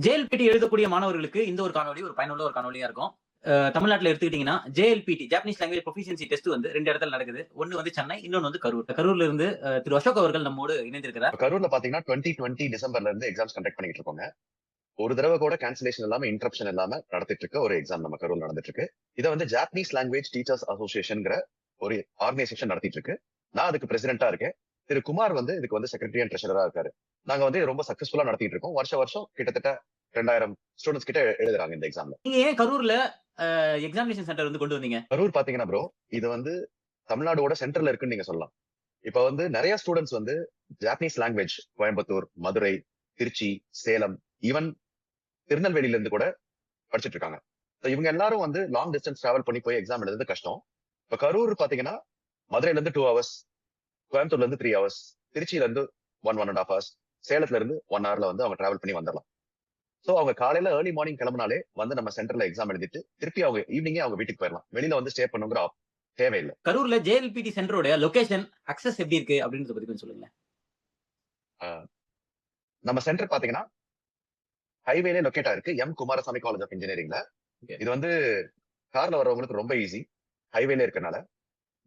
JLPT எழுதக்கூடிய மாணவர்களுக்கு இந்த ஒரு காணொளி ஒரு பயனுள்ள ஒரு காணொளியா இருக்கும். தமிழ்நாட்டுல எடுத்துக்கிட்டீங்கன்னா, JLPT Japanese language proficiency test வந்து 2 இடத்துல நடக்குது. ஒண்ணு வந்து சென்னை, இன்னொன்னு வந்து கரூர். கரூர்ல இருந்து திரு அசோக் அவர்கள் நம்மோடு இணைந்திருக்கிறார். கரூர்ல பாத்தீங்கன்னா 2020 டிசம்பர்ல இருந்து எக்ஸாம்ஸ் கண்டக்ட் பண்ணிட்டு இருக்கோங்க. ஒரு தடவை கூட கேன்சலேஷன் இல்லாம இன்டரப்ஷன் இல்லாம நடத்திட்டு இருக்க ஒரு எக்ஸாம் நம்ம கரூர்ல நடந்துட்டு இருக்கு. இதை வந்து ஜாப்பனீஸ் லாங்குவேஜ் டீச்சர்ஸ் அசோசியேஷன்ங்கிற ஒரு ஆர்கனைசேஷன் நடத்திட்டு இருக்கு. நான் அதுக்கு பிரசிடென்டா இருக்கேன். திரு குமார் வந்து இதுக்கு வந்து செக்ரட்டரி அண்ட் ட்ரெஷரரா இருக்காரு. நாங்க வந்து ரொம்ப சக்சஸ்ஃபுல்லா நடத்திட்டு இருக்கோம். வருஷம் கிட்டத்தட்ட 2000 ஸ்டூடெண்ட்ஸ் கிட்ட எழுதுறாங்க இந்த எக்ஸாம்ல. நீங்க ஏன் கரூர்ல எக்ஸாமினேஷன் சென்டர் வந்து கொண்டு வந்தீங்க? கரூர் பாத்தீங்கன்னா ப்ரோ, இது வந்து தமிழ்நாடோட சென்டர்ல இருக்குன்னு நீங்க சொல்லலாம். இப்ப வந்து நிறைய ஸ்டூடெண்ட்ஸ் வந்து Japanese language Coimbatore, Madurai, Trichy, Salem, even திருநெல்வேலியில இருந்து கூட படிச்சிட்டு இருக்காங்க. இவங்க எல்லாரும் வந்து லாங் டிஸ்டன்ஸ் டிராவல் பண்ணி போய் எக்ஸாம் எழுதுறது கஷ்டம். இப்ப கரூர் பாத்தீங்கன்னா மதுரையில இருந்து 2 ஹவர்ஸ், கோயம்புத்தூர்ல இருந்து 3 ஹவர்ஸ், திருச்சியில இருந்து 1.5 ஹவர்ஸ், சேலத்துல இருந்து 1 ஹவர்ல வந்து அவங்க டிராவல் பண்ணி வந்துடலாம். சோ அவங்க காலையில ஏர்லி மார்னிங் கிளம்பினாலே வந்து நம்ம சென்டர்ல எக்ஸாம் எழுதிட்டு திருப்பி அவங்க ஈவினிங்கே அவங்க வீட்டுக்கு போயிடலாம். வெளியில வந்து ஸ்டே பண்ணுங்கிற தேவையில்லை. கரூர்ல ஜேஎல்பிடி சென்டரோட லொகேஷன் அக்சஸ் எப்படி இருக்கு அப்படின்றத பத்தி கொஞ்சம் சொல்லுங்க. நம்ம சென்டர் பாத்தீங்கன்னா ஹைவேல லொக்கேட் ஆயிருக்கு. எம் குமாரசாமி காலேஜ் ஆஃப் இன்ஜினியரிங்ல. இது வந்து கார்ல வரவங்களுக்கு ரொம்ப ஈஸி, ஹைவேல இருக்கனால.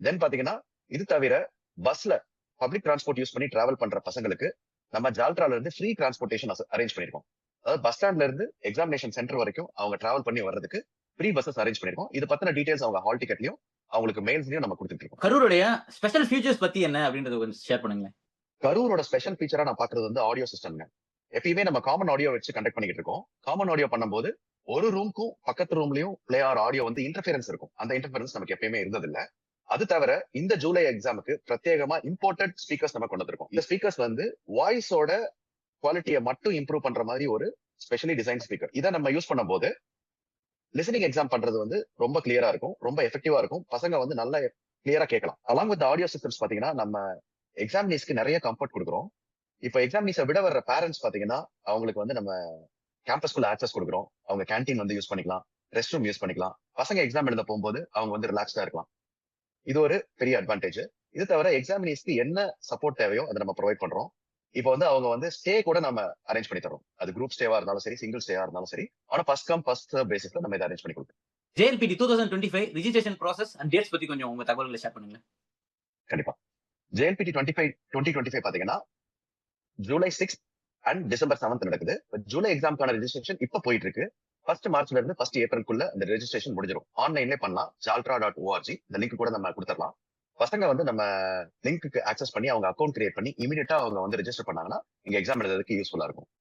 தென் பாத்தீங்கன்னா இது தவிர பஸ்ல பப்ளிக் டிரான்ஸ்போர்ட் யூஸ் பண்ணி டிராவல் பண்ற பசங்களுக்கு நம்ம ஜால்ட்ரால இருந்து ஃப்ரீ டிரான்ஸ்போர்டேஷன் அரேஞ்ச் பண்ணிருக்கோம். அதாவது பஸ் ஸ்டாண்ட்ல இருந்து எக்ஸாமினேஷன் சென்டர் வரைக்கும் அவங்க டிராவல் பண்ணி வர்றதுக்கு ஃப்ரீ பஸ்ஸஸ் அரேஞ்ச் பண்ணிருக்கோம். இது பத்தின டீடைல்ஸ் அவங்க ஹால் டிக்கெட்லயும் அவங்களுக்கு மெயில்ஸ்லயும் நம்ம கொடுத்துட்டு இருக்கோம். கரூருடைய ஸ்பெஷல் ஃபீச்சர்ஸ் பத்தி என்ன அப்படின்றத கொஞ்சம் ஷேர் பண்ணுங்க. கரூரோட ஸ்பெஷல் ஃபீச்சரா நான் பாக்குறது வந்து ஆடியோ சிஸ்டம்ங்க. எப்பயுமே நம்ம காமன் ஆடியோ வச்சு கண்டக்ட் பண்ணிட்டு இருக்கோம். காமன் ஆடியோ பண்ணும்போது ஒரு ரூம்க்கும் பக்கத்து ரூம்லயும் பிளே ஆர் ஆடியோ வந்து இன்டர்ஃபரன்ஸ் இருக்கும். அந்த இன்டர்ஃபரன்ஸ் நமக்கு எப்பயுமே இருந்ததில்ல. அது தவிர இந்த ஜூலை எக்ஸாமுக்கு பிரத்யேகமா இம்போர்ட்டட் ஸ்பீக்கர்ஸ் நம்ம கொண்டு வந்திருக்கோம். இந்த ஸ்பீக்கர்ஸ் வந்து வாய்ஸோட குவாலிட்டியை மட்டும் இம்ப்ரூவ் பண்ற மாதிரி ஒரு ஸ்பெஷலி டிசைன் ஸ்பீக்கர். இதை நம்ம யூஸ் பண்ணும்போது லிசனிங் எக்ஸாம் பண்றது வந்து ரொம்ப கிளியரா இருக்கும், ரொம்ப எஃபெக்டிவா இருக்கும். பசங்க வந்து நல்லா கிளியரா கேட்கலாம். அலாங் வித் ஆடியோ சிஸ்டம்ஸ் பாத்தீங்கன்னா நம்ம எக்ஸாமினீஸ்க்கு நிறைய கம்ஃபர்ட் கொடுக்குறோம். இப்ப எக்ஸாமினீஸை விட வர்ற பேரண்ட்ஸ் பாத்தீங்கன்னா அவங்களுக்கு வந்து நம்ம கேம்பஸ்குள்ள ஆக்சஸ் கொடுக்குறோம். அவங்க கேன்டீன் வந்து யூஸ் பண்ணிக்கலாம், ரெஸ்ட் ரூம் யூஸ் பண்ணிக்கலாம். பசங்க எக்ஸாம் எழுத போகும்போது அவங்க வந்து ரிலாக்ஸ்டா இருக்கலாம். இது ஒரு பெரிய அட்வான்டேஜ். இது தவிர எக்ஸாமினீஸ்க்கு என்ன சப்போர்ட் தேவையோ அதை நம்ம ப்ரொவைட் பண்றோம். இப்போ வந்து அவங்க வந்து ஸ்டே கூட நம்ம அரேஞ்ச் பண்ணி தரோம். அது குரூப் ஸ்டேவா இருந்தாலும் சரி, சிங்கிள் ஸ்டேவா இருந்தாலும் சரி. ஆனா ஃபர்ஸ்ட் கம் ஃபர்ஸ்ட் சர்வ் பேசிஸ்ல நம்ம இதை அரேஞ்ச் பண்ணி கொடுப்போம். JLPT 2025 registration process and dads பத்தி கொஞ்சம் உங்க தகவல்களை ஷேர் பண்ணுங்க. கண்டிப்பா. ஜேஎல்பிடி 2025 பாத்தீங்கன்னா ஜூலை 6 அண்ட் டிசம்பர் 7 நடக்குது. ஜூலை எக்ஸாம்க்கான ரெஜிஸ்ட்ரேஷன் இப்ப போயிட்டு இருக்கு. 1 மார்ச்ல இருந்து 1 ஏப்ரலுக்குள்ள அந்த ரெஜிஸ்ட்ரேஷன் முடிஞ்சிடும். ஆன்லைன்லேயே பண்ணலாம். jaltra.org இந்த லிங்க் கூட நம்ம கொடுத்துடலாம். பசங்க வந்து நம்ம லிங்க்கு ஆக்சஸ் பண்ணி அவங்க அக்கௌண்ட் கிரியேட் பண்ணி இமீடியட்டா அவங்க வந்து ரெஜிஸ்டர் பண்ணாங்கன்னா இங்க எக்ஸாம் எழுதுறதுக்கு யூஸ்ஃபுல்லா இருக்கும்.